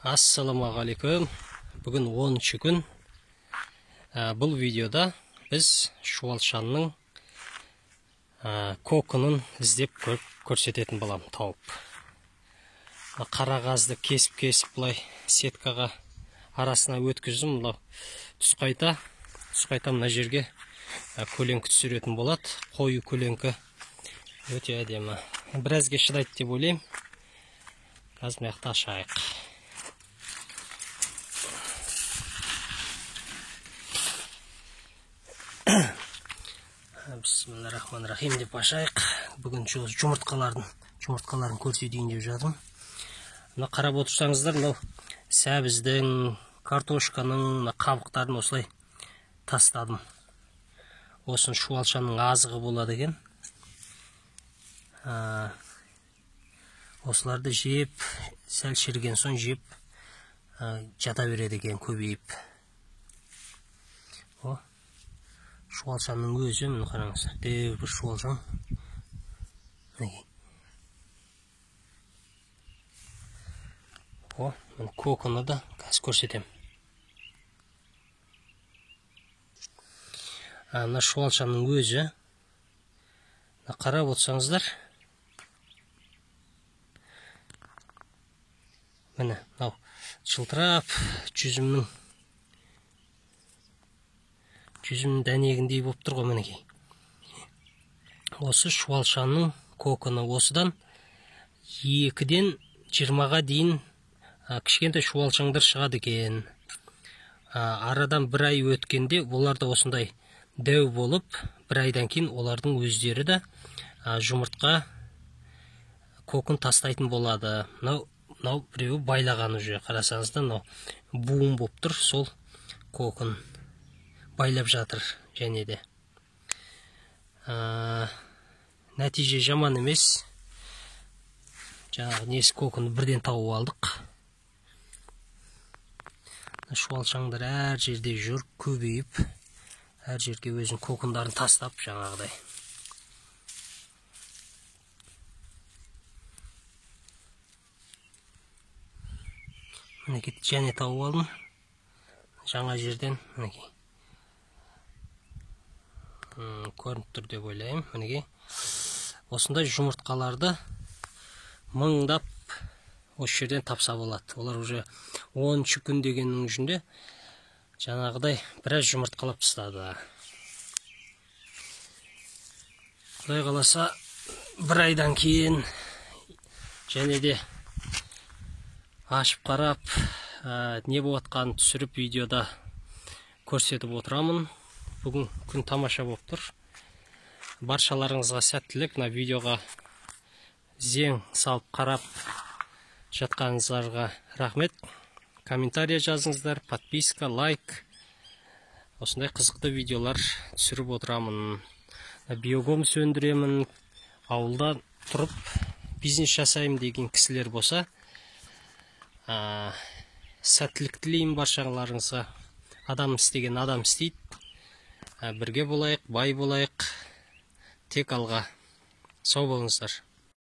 Ассаламағалейкум. Бүгін 10-ші күн. Бұл видеода біз шуалшанның коконын іздеп көрсететін болам тауып. Қарағазды кесіп бұлай сеткаға арасына өткіздім. Мұнда тұсқайта мына жерге көленкі түсіретін болады. Қою көленкі өте әдемі. Біразге шыдайды деп ойлаймын. Қазір маяқты ашайық. Бисмиллахиррахманиррахим деп ашайық. Бүгін жұмыртқаларын көрсетейін деп жатырмын. Мына қарап отырсаңыздар, мынау сәбіздің, картошканың қабықтарын осылай тастадым. Осын шуалшанның азығы болады екен. Осыларды жеп, сәл шіріген соң жеп, жата береді екен көбейіп. Шуалшанның өзі, міне қараңыз, дәу бір шуалшан. Міне коконы да қазір көрсетем. Мына шуалшанның өзі, қарап отырсаңыздар, міне, мынау жылтырап жүзімнің дәнегіндей болып тұр ғой, мінекей. Осы шуалшанның коконы. Осыдан 2-ден 20-ға дейін кішкентай шуалшандар шығады екен. Арадан бір ай өткенде олар да осындай дәу болып, бір айдан кейін олардың өздері де жұмыртқа кокон тастайтын болады. Мынау біреуі байлаған уже, қарасаңызда, мынау буын болып тұр, сол кокон байлап жатыр және де. Нәтиже жаман емес. Жаңағы несі коконды бірден тауып алдық. Шуалшандар әр жерде жүр, көбейіп, әр жерге өзінің кокондарын тастап жаңағыдай. Мінекей және тауып алдым. Жаңа жерден, мінекей. Көрініп тұр деп ойлаймын. Мінекей. Осындай жұмыртқаларды мыңдап осы жерден тапса болады. Олар уже 10-ші күн дегеннің жүзінде жаңағыдай біраз жұмыртқалап тастады. Құдай қаласа бір айдан кейін және де ашып қарап, не болатқанын түсіріп видеода көрсетіп отырамын. Бүгін күн тамаша болып тұр. Баршаларыңызға сәттілік. Мына видеоға зең салып қарап жатқаныңыздарға рахмет. Комментария жазыңыздар, подписка, лайк. Осындай қызықты видеолар түсіріп отырамын. Биогом сөндіремін. Ауылда тұрып бизнес жасаймын деген кісілер болса, сәттілік тілеймін баршаларыңызға. Адам істеген адам істейді. Бірге болайық, бай болайық. Тек алға. Сау болыңыздар.